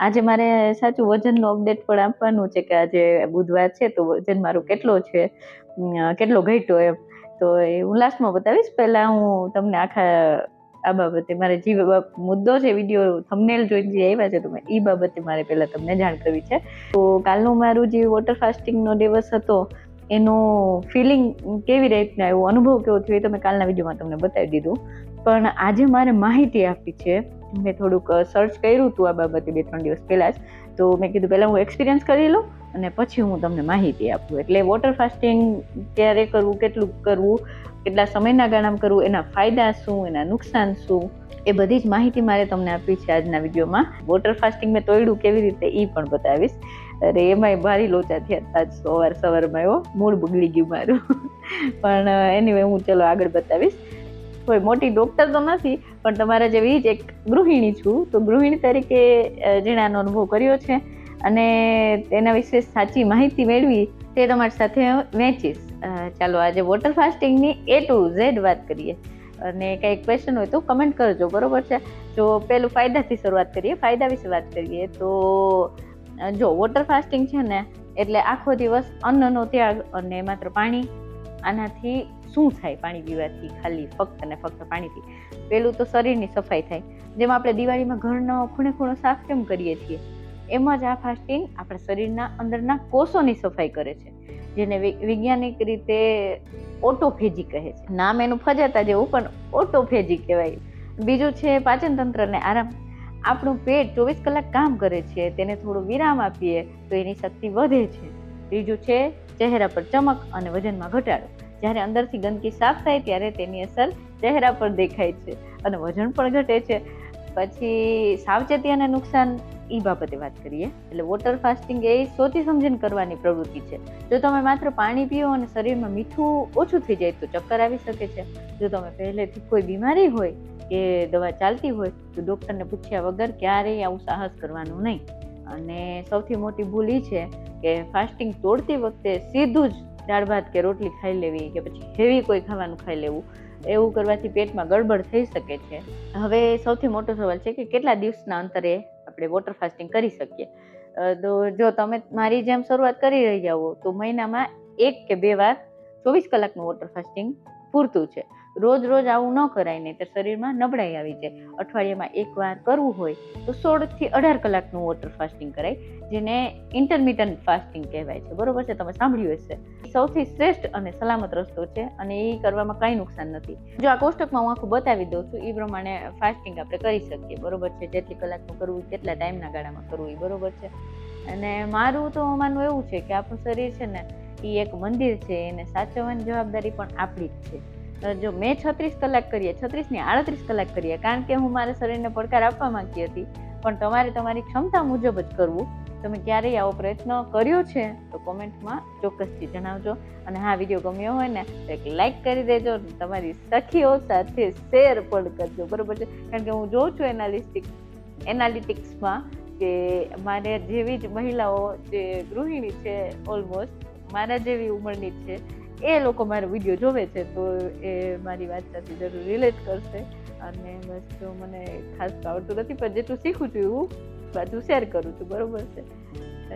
આજે મારે સાચું વજનનું અપડેટ પણ આપવાનું છે કે આજે બુધવાર છે તો વજન મારું કેટલો છે, કેટલો ઘટ્યો એમ. તો એ હું લાસ્ટમાં બતાવીશ. પહેલા હું તમને આખા આ બાબતે મારે જે મુદ્દો છે, વિડીયો થંબનેલ જોઈને જે આવ્યા છે તો એ બાબતે મારે પહેલા તમને જાણ કરવી છે. તો કાલનું મારું જે વોટર ફાસ્ટિંગનો દિવસ હતો એનું ફિલિંગ કેવી રીતના આવ્યું, અનુભવ કેવો થયો એ તો મેં કાલના વિડીયોમાં તમને બતાવી દીધું. પણ આજે મારે માહિતી આપી છે. મેં થોડુંક સર્ચ કર્યું હતું આ બાબતે 2-3 દિવસ પહેલાં જ. તો મેં કીધું પહેલાં હું એક્સપિરિયન્સ કરી લઉં અને પછી હું તમને માહિતી આપું. એટલે વોટર ફાસ્ટિંગ ક્યારે કરવું, કેટલું કરવું, કેટલા સમયના ગાળામાં કરવું, એના ફાયદા શું, એના નુકસાન શું, એ બધી જ માહિતી મારે તમને આપી છે આજના વિડીયોમાં. વોટર ફાસ્ટિંગ મેં તોડ્યું કેવી રીતે એ પણ બતાવીશ. અરે એમાંય ભારી લોચા થયા હતા સવારમાં, એવો મૂળ બગડી ગયું મારું. પણ એનીવે હું ચલો આગળ બતાવીશ. કોઈ મોટી ડૉક્ટર તો નથી, પણ તમારા જેવી જ એક ગૃહિણી છું. તો ગૃહિણી તરીકે જેણે આનો અનુભવ કર્યો છે અને તેના વિશે સાચી માહિતી મેળવી તે તમારી સાથે વહેંચીશ. ચાલો આજે વોટર ફાસ્ટિંગની A to Z વાત કરીએ. અને કંઈ ક્વેશ્ચન હોય તો કમેન્ટ કરજો, બરોબર છે. જો પેલું ફાયદાથી શરૂઆત કરીએ, ફાયદા વિશે વાત કરીએ તો જો વોટર ફાસ્ટિંગ છે ને એટલે આખો દિવસ અન્નનો ત્યાગ અને માત્ર પાણી. આનાથી શું થાય પાણી પીવાથી? ખાલી ફક્ત ને ફક્ત પાણીથી પેલું તો શરીરની સફાઈ થાય. જેમ આપણે દિવાળીમાં ઘરનો ખૂણે ખૂણો સાફ કેમ કરીએ છીએ, એમ જ આ ફાસ્ટિંગ આપણા શરીરના અંદરના કોષોની સફાઈ કરે છે, જેને વૈજ્ઞાનિક રીતે ઓટોફેજી કહે છે. નામ એનું ફજાતા જેવું, પણ ઓટોફેજી કહેવાય. બીજું છે પાચન તંત્રને આરામ. આપણું પેટ 24 કલાક કામ કરે છે, તેને થોડો વિરામ આપીએ તો એની શક્તિ વધે છે. ત્રીજું છે ચહેરા પર ચમક અને વજનમાં ઘટાડો. જ્યારે અંદરથી ગંદકી સાફ થાય ત્યારે તેની અસર ચહેરા પર દેખાય છે અને વજન પણ ઘટે છે. પછી સાવચેતી અને નુકસાન એ બાબતે વાત કરીએ. એટલે વોટર ફાસ્ટિંગ એ સોચી સમજીને કરવાની પ્રવૃત્તિ છે. જો તમે માત્ર પાણી પીઓ અને શરીરમાં મીઠું ઓછું થઈ જાય તો ચક્કર આવી શકે છે. જો તમે પહેલેથી કોઈ બીમારી હોય કે દવા ચાલતી હોય તો ડૉક્ટરને પૂછ્યા વગર ક્યારેય આવું સાહસ કરવાનું નહીં. અને સૌથી મોટી ભૂલ એ છે કે ફાસ્ટિંગ તોડતી વખતે સીધું જ દાળ ભાત કે રોટલી ખાઈ લેવી કે પછી હેવી કોઈ ખાવાનું ખાઈ લેવું. એવું કરવાથી પેટમાં ગડબડ થઈ શકે છે. હવે સૌથી મોટો સવાલ છે કે કેટલા દિવસના અંતરે આપણે વોટર ફાસ્ટિંગ કરી શકીએ. તો જો તમે મારી જેમ શરૂઆત કરી રહ્યા હો તો મહિનામાં 1 કે 2 વાર 24 કલાકનું વોટર ફાસ્ટિંગ પૂરતું છે. રોજ રોજ આવું ન કરાય, નહીં તો શરીરમાં નબળાઈ આવી જાય. અઠવાડિયામાં 1 વાર કરવું હોય તો 16 થી 18 કલાકનું વોટર ફાસ્ટિંગ કરાય, જેને ઇન્ટરમિટન્ટ ફાસ્ટિંગ કહેવાય છે. બરોબર છે, તમે સાંભળ્યું હશે. સૌથી શ્રેષ્ઠ અને સલામત રસ્તો છે અને એ કરવામાં કંઈ નુકસાન નથી. જો આ કોષ્ટકમાં હું આખું બતાવી દઉં છું, એ પ્રમાણે ફાસ્ટિંગ આપણે કરી શકીએ. બરોબર છે, જેટલી કલાકનું કરવું, કેટલા ટાઈમના ગાળામાં કરવું, એ બરોબર છે. અને મારું તો માનવું એવું છે કે આપણું શરીર છે ને એ એક મંદિર છે, એને સાચવવાની જવાબદારી પણ આપણી જ છે. જો મેં 36 કલાક કરીએ, 36 ની 38 કલાક કરીએ, કારણ કે હું મારા શરીરને પડકાર આપવા માંગતી હતી. પણ તમારે તમારી ક્ષમતા મુજબ જ કરવું. તમે ક્યારેય આવો પ્રયત્ન કર્યો છે તો કોમેન્ટમાં ચોક્કસથી જણાવજો. અને હા, વિડીયો ગમ્યો હોય ને તો એક લાઈક કરી દેજો, તમારી સખીઓ સાથે શેર પણ કરજો. બરોબર છે, કારણ કે હું જોઉં છું એનાલિટિક્સમાં કે મારે જેવી જ મહિલાઓ જે ગૃહિણી છે, ઓલમોસ્ટ મારા જેવી ઉંમરની જ છે, એ લોકો મારો વિડીયો જોવે છે. તો એ મારી વાત સાથે જરૂર રિલેટ કરશે. અને બસ જો મને ખાસ આવડતું નથી, પણ જેટલું શીખું છું એવું બધું શેર કરું છું. બરોબર છે.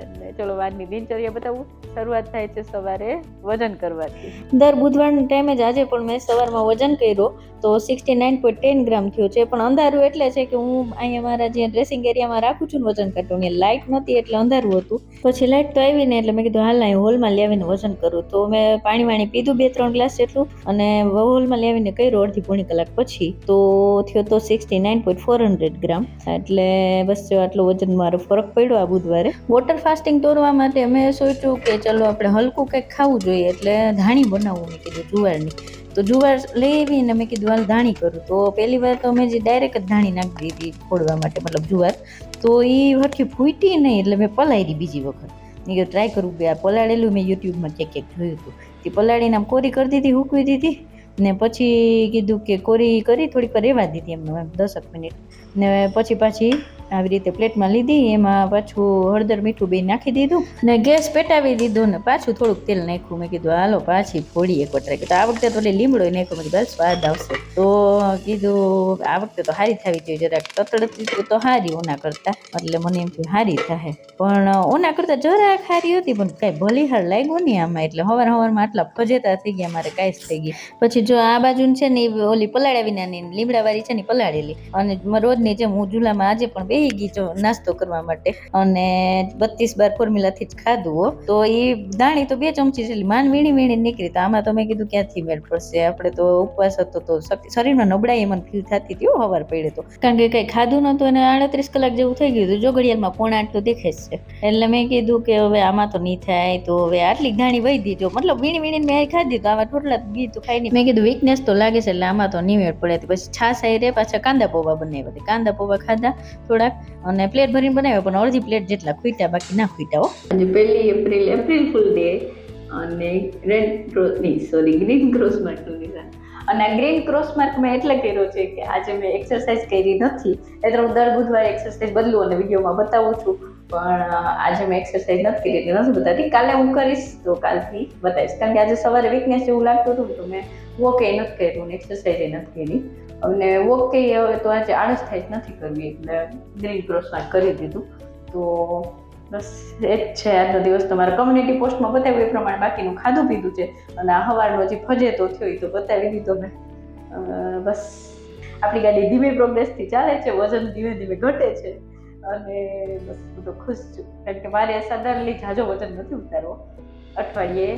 એટલે ચલો વારની દિનચર્યા બતાવું. શરૂઆત થાય છે સવારે વજન કરવાથી. દર બુધવારના ટાઈમે જ આજે પણ મેં સવારમાં વજન કર્યો તો 69.10 ગ્રામ થયો છે. પણ અંધારું એટલે છે કે હું અહીંયા મારા જે ડ્રેસિંગ એરિયામાં રાખું છું વજન કાઢું, ને લાઇટ નહોતી એટલે અંધારું હતું. પછી લાઇટ તો આવી ને એટલે મેં કીધું હાલ અહીં હોલમાં લાવીને વજન કરું. તો મેં પાણી પીધું 2-3 ગ્લાસ જેટલું અને હોલમાં લાવીને કર્યું અડધી પોણી કલાક પછી. તો થયો તો 69.400 ગ્રામ. એટલે બસ જો આટલું વજન મારો ફરક પડ્યો આ બુધવારે. વોટર ફાસ્ટિંગ તોડવા માટે અમે સોચ્યું કે ચલો આપણે હલકું કંઈક ખાવું જોઈએ, એટલે ધાણી બનાવવું મેં કીધું જુવારની. તો જુવાર લેવીને મેં કીધું હાલ ધાણી કરું. તો પહેલી વાર તો અમે જે ડાયરેક્ટ જ ધાણી નાખી દીધી ફોડવા માટે, મતલબ જુવાર. તો એ હરખી ફૂટી નહીં એટલે મેં પલાળી બીજી વખત. મેં કીધું ટ્રાય કરું કે આ પલાળેલું મેં યુટ્યુબમાં ક્યાંક જોયું હતું. તે પલાળીને આમ કોરી કરી દીધી, હૂકવી દીધી. ને પછી કીધું કે કોરી કરી થોડીક વાર રહેવા દીધી એમને 10 મિનિટ. ને પછી પાછી આવી રીતે પ્લેટમાં લીધી, એમાં પાછું હળદર મીઠું બે નાખી દીધું ને ગેસ પેટાવી દીધો ને પાછું થોડુંક તેલ નાખ્યું. મેં કીધું હાલો પાછી ફોડી એક ટ્રાય કરી. તો આ વખતે તો લીમડો નાખ્યો. મેં કીધું સ્વાદ આવશે. તો કીધું આ વખતે તો હારી થવી જોઈએ, જરાક તતડતી તો હારી ઓના કરતા, એટલે મને એમ થયું હારી થાય, પણ ઓના કરતા જરાક હારી હતી, પણ કઈ ભલીહાર લાગ્યું નહીં આમાં. એટલે હવારમાં આટલા ફજેતા થઈ ગયા મારે, કાંઈ થઈ ગઈ. પછી જો આ બાજુ છે ને ઓલી પલાળ્યા વિનાની લીમડા વાળી છે ને પલાળેલી, અને રોજની જેમ હું ઝૂલામાં આજે પણ બેહી ગઈ જો નાસ્તો કરવા માટે, અને 32 બાર ફોર્મ્યુલાથી જ ખાધું હો. તો એ દાણી તો 2 ચમચી જેટલી માંડ વીણી નીકળી. તો આમાં તો મેં કીધું ક્યાંથી મેળ પડશે, આપણે તો ઉપવાસ હતો તો શરીરમાં નબળાઈ મને ફીલ થતી હતી હવાર પડે તો, કારણ કે કઈ ખાધું નતું અને 38 કલાક જેવું થઈ ગયું હતું. જો ઘડિયાળમાં 7:45 તો દેખાય છે. એટલે મેં કીધું કે હવે આમાં તો નહીં થાય, તો હવે આટલી દાણી વહી દીધો, મતલબ વીણીને મેં ખાધી, તો આમાં થોડલા ગી તો ખાઈ નહીં. મેં કીધું વીકનેસ તો લાગે છે, એટલે આમાં તો નહીં મેળ પડે. પછી છાશ આવી રે, પાછા કાંદા પૌવા બનાવ્યા. કાંદા પૌવા ખાધા થોડાક, અને પ્લેટ ભરીને બનાવ્યા, પણ અડધી પ્લેટ જેટલા ખૂટ્યા, બાકી ના ખૂટ્યા હો. આજે 1 એપ્રિલ, એપ્રિલ ફૂલ ડે, અને ગ્રીન ક્રોસ માર્કનું નિશાન. અને આ ગ્રીન ક્રોસ માર્ક મેં એટલે કર્યો છે કે આજે મેં એક્સરસાઇઝ કરી નથી, એટલે હું દર બુધવારે એક્સરસાઇઝ બદલું અને વિડીયોમાં બતાવું છું, પણ આજે મેં એક્સરસાઇઝ નથી કરી એટલે નથી બતાવતી. કાલે હું કરીશ તો કાલથી બતાવીશ, કારણ કે આજે સવારે વીકનેસ જેવું લાગતું હતું, તો મેં વોક એ નથી કર્યું ને એક્સરસાઇઝ એ નથી કરી. અને વોક એ હવે તો આજે આળસ થાય જ નથી કરવી, એટલે ગ્રીન ક્રોસ માર્ક કરી દીધું. તો બસ એ જ છે આજનો દિવસ. તમારા કમ્યુનિટી પોસ્ટમાં બતાવ્યું એ પ્રમાણે બાકીનું ખાધું પીધું છે, અને આ હવારનો જે ફજેતો થયો એ તો બતાવી દીધો મેં. બસ આપણી ગાડી ધીમે પ્રોગ્રેસથી ચાલે છે, વજન ધીમે ધીમે ઘટે છે, અને બસ હું તો ખુશ છું, કારણ કે મારે સડનલી ઝાઝો વજન નથી ઉતારવો. અઠવાડિયે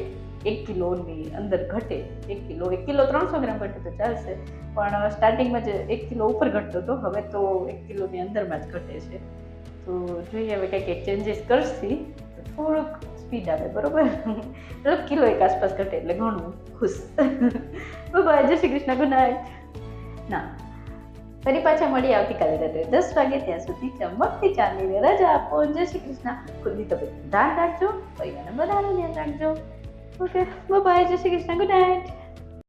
1 કિલોની અંદર ઘટે, 1 કિલો 300 ગ્રામ ઘટે તો ચાલશે, પણ સ્ટાર્ટિંગમાં જે 1 કિલો ઉપર ઘટતો હતો, હવે તો 1 કિલોની અંદરમાં જ ઘટે છે. તો જોઈએ હવે કંઈક ચેન્જીસ કરશી તો થોડુંક સ્પીડ આવે, બરોબર. તો કિલો 1 આસપાસ ઘટે એટલે ઘણું ખુશ. બાય, જય શ્રી કૃષ્ણ, ગુડ નાઇટ. ના, ફરી પાછા મળી આવતીકાલે રાત્રે 10 વાગે. ત્યાં સુધી ચમકતી ચાંદીને રજા આપો. જય શ્રી કૃષ્ણ. ખુદની તબિયત ધ્યાન રાખજો, પરિવારને બધાનું ધ્યાન રાખજો. ઓકે, બાય, જય શ્રી કૃષ્ણ, ગુડ નાઇટ.